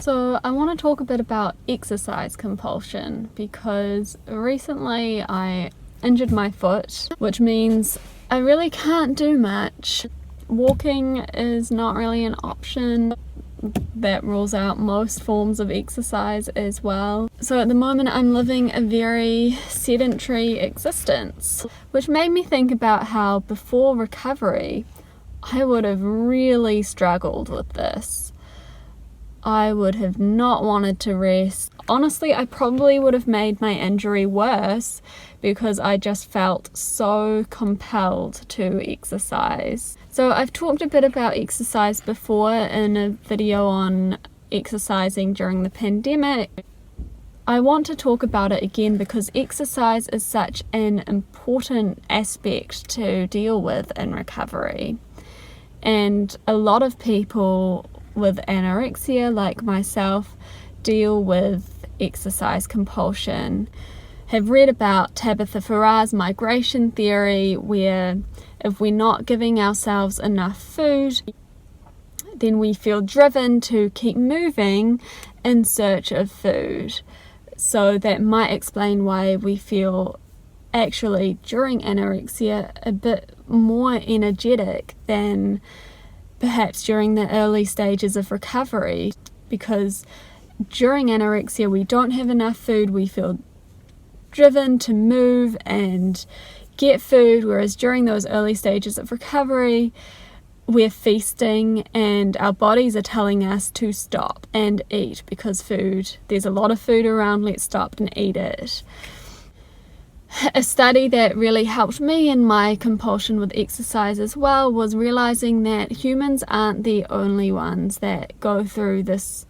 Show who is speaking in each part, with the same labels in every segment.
Speaker 1: So I want to talk a bit about exercise compulsion because recently I injured my foot, which means I really can't do much. Walking is not really an option. That rules out most forms of exercise as well. So at the moment I'm living a very sedentary existence, which made me think about how before recovery I would have really struggled with this. I would have not wanted to rest. Honestly, I probably would have made my injury worse because I just felt so compelled to exercise. So I've talked a bit about exercise before in a video on exercising during the pandemic. I want to talk about it again because exercise is such an important aspect to deal with in recovery. And a lot of people with anorexia, like myself, deal with exercise compulsion. Have read about Tabitha Farrar's migration theory, where if we're not giving ourselves enough food, then we feel driven to keep moving in search of food. So that might explain why we feel actually during anorexia a bit more energetic than perhaps during the early stages of recovery, because during anorexia we don't have enough food, we feel driven to move and get food, whereas during those early stages of recovery we're feasting and our bodies are telling us to stop and eat because there's a lot of food around, let's stop and eat it. A study that really helped me in my compulsion with exercise as well was realizing that humans aren't the only ones that go through this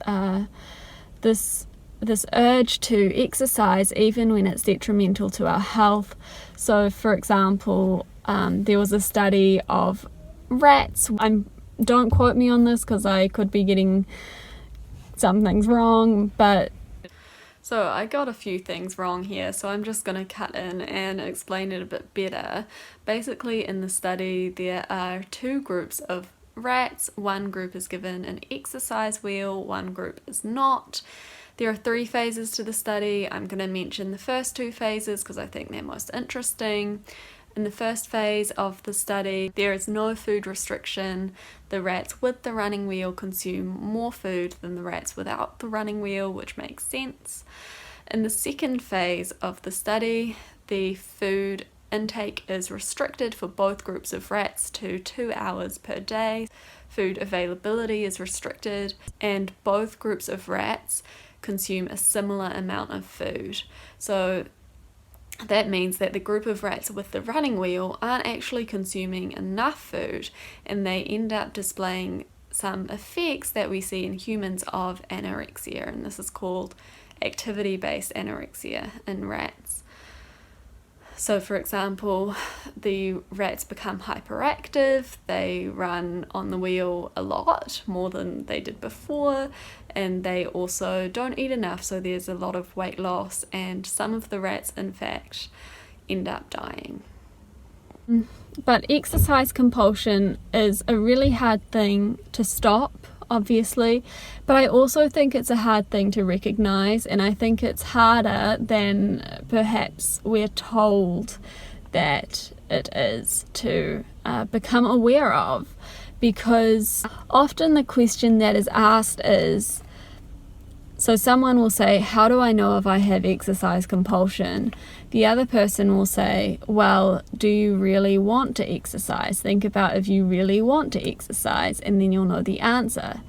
Speaker 1: urge to exercise even when it's detrimental to our health. So for example, there was a study of rats. Don't quote me on this because I could be getting some things wrong, but so I got a few things wrong here, so I'm just going to cut in and explain it a bit better. Basically, in the study, there are two groups of rats. One group is given an exercise wheel, one group is not. There are 3 phases to the study. I'm going to mention the first 2 phases because I think they're most interesting. In the first phase of the study, there is no food restriction. The rats with the running wheel consume more food than the rats without the running wheel, which makes sense. In the second phase of the study, the food intake is restricted for both groups of rats to 2 hours per day. Food availability is restricted, and both groups of rats consume a similar amount of food. So that means that the group of rats with the running wheel aren't actually consuming enough food, and they end up displaying some effects that we see in humans of anorexia, and this is called activity-based anorexia in rats. So for example, the rats become hyperactive, they run on the wheel a lot, more than they did before, and they also don't eat enough, so there's a lot of weight loss, and some of the rats in fact end up dying. But exercise compulsion is a really hard thing to stop, obviously, but I also think it's a hard thing to recognize, and I think it's harder than perhaps we're told that it is to become aware of, because often the question that is asked is, so someone will say, how do I know if I have exercise compulsion? The other person will say, well, do you really want to exercise? Think about if you really want to exercise, and then you'll know the answer.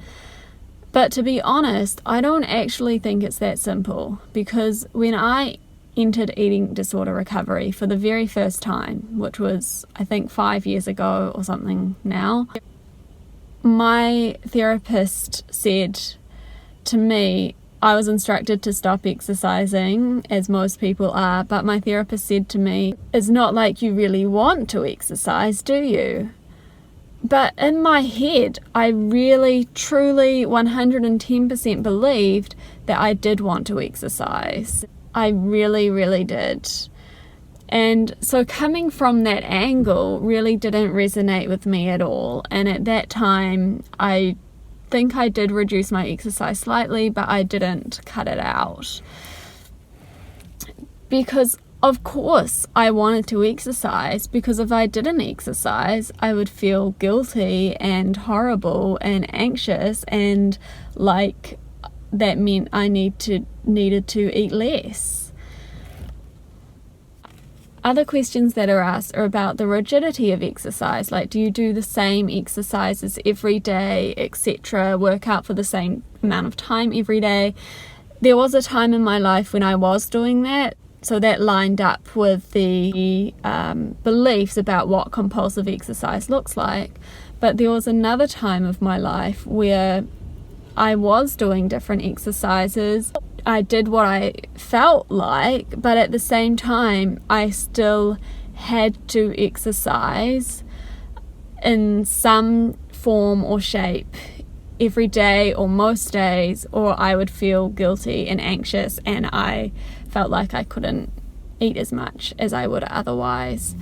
Speaker 1: But to be honest, I don't actually think it's that simple, because when I entered eating disorder recovery for the very first time, which was I think 5 years ago or something now, my therapist said to me, I was instructed to stop exercising, as most people are, but my therapist said to me, it's not like you really want to exercise, do you? But in my head, I really, truly, 110% believed that I did want to exercise. I really, really did. And so coming from that angle really didn't resonate with me at all. And at that time, I think I did reduce my exercise slightly, but I didn't cut it out. Because of course I wanted to exercise, because if I didn't exercise, I would feel guilty and horrible and anxious, and like that meant I needed to eat less. Other questions that are asked are about the rigidity of exercise, like do you do the same exercises every day, etc., work out for the same amount of time every day. There was a time in my life when I was doing that, so that lined up with the beliefs about what compulsive exercise looks like. But there was another time of my life where I was doing different exercises. I did what I felt like, but at the same time, I still had to exercise in some form or shape every day or most days, or I would feel guilty and anxious, and I felt like I couldn't eat as much as I would otherwise.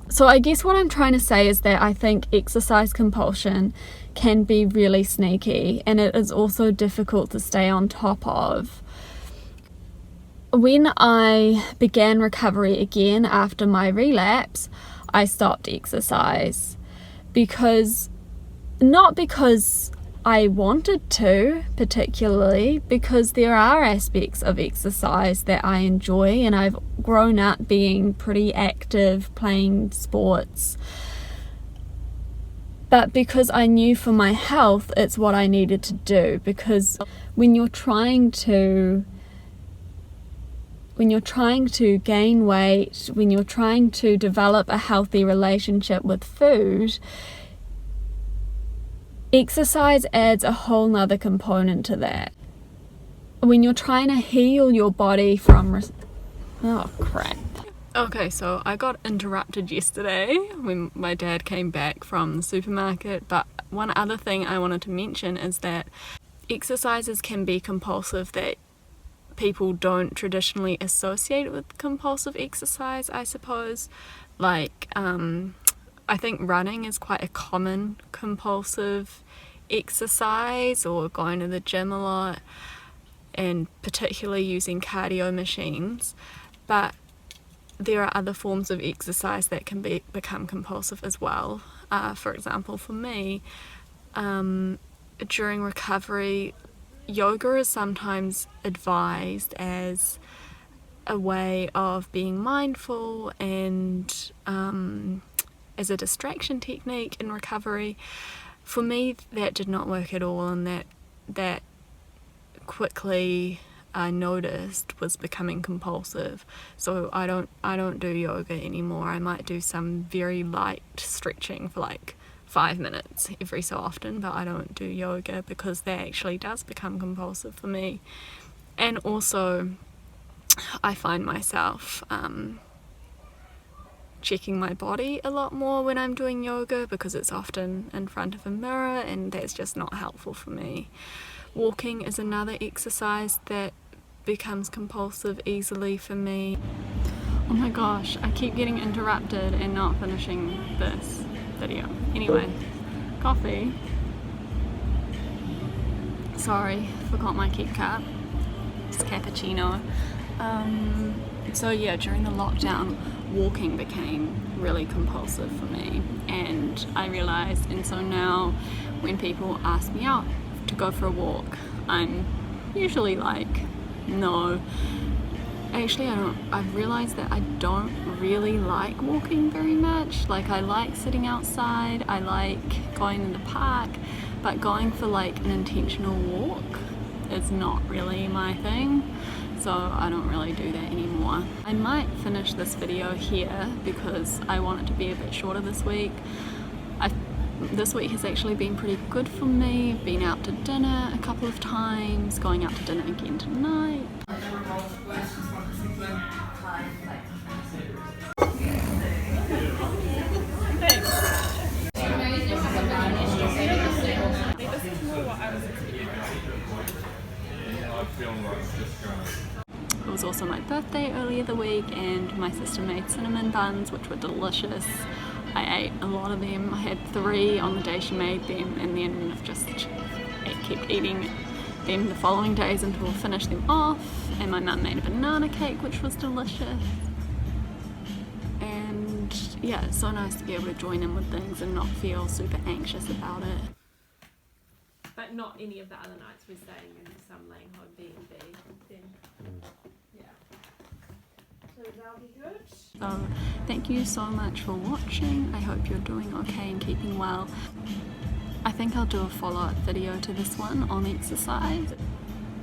Speaker 1: So I guess what I'm trying to say is that I think exercise compulsion can be really sneaky, and it is also difficult to stay on top of. When I began recovery again after my relapse, I stopped exercise not because I wanted to particularly, because there are aspects of exercise that I enjoy, and I've grown up being pretty active, playing sports, but because I knew for my health it's what I needed to do. Because when you're trying to gain weight, when you're trying to develop a healthy relationship with food, exercise adds a whole nother component to that. When you're trying to heal your body from oh crap. Okay, so I got interrupted yesterday when my dad came back from the supermarket, but one other thing I wanted to mention is that exercises can be compulsive that people don't traditionally associate with compulsive exercise, I suppose. Like, I think running is quite a common compulsive exercise, or going to the gym a lot, and particularly using cardio machines. But there are other forms of exercise that can become compulsive as well. For example, for me, during recovery, yoga is sometimes advised as a way of being mindful and as a distraction technique in recovery. For me, that did not work at all, and that quickly I noticed was becoming compulsive. So I don't do yoga anymore. I might do some very light stretching for like 5 minutes every so often, but I don't do yoga because that actually does become compulsive for me. And also I find myself checking my body a lot more when I'm doing yoga, because it's often in front of a mirror, and that's just not helpful for me. Walking is another exercise that becomes compulsive easily for me. Oh my gosh, I keep getting interrupted and not finishing this video. Anyway, coffee. Sorry, forgot my Kit Kat. It's cappuccino. So yeah, during the lockdown, walking became really compulsive for me, and I realized, and so now when people ask me out to go for a walk, I'm usually like, no. Actually, I've realized that I don't really like walking very much. Like, I like sitting outside, I like going in the park, but going for like an intentional walk is not really my thing. So I don't really do that anymore. I might finish this video here because I want it to be a bit shorter this week. This week has actually been pretty good for me. I've been out to dinner a couple of times, going out to dinner again tonight. It was also my birthday earlier the week, and my sister made cinnamon buns, which were delicious. I ate a lot of them. I had 3 on the day she made them, and then I've just kept eating them the following days until I finished them off. And my mum made a banana cake, which was delicious. And yeah, it's so nice to be able to join in with things and not feel super anxious about it.
Speaker 2: But not any of the other nights we're staying in some lane home B&B. Then, yeah. So that'll be good.
Speaker 1: So thank you so much for watching. I hope you're doing okay and keeping well. I think I'll do a follow-up video to this one on exercise.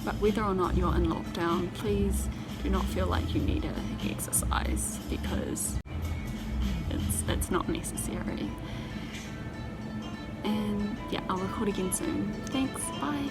Speaker 1: But whether or not you're in lockdown, please do not feel like you need to exercise, because it's not necessary. And yeah, I'll record again soon. Thanks, bye.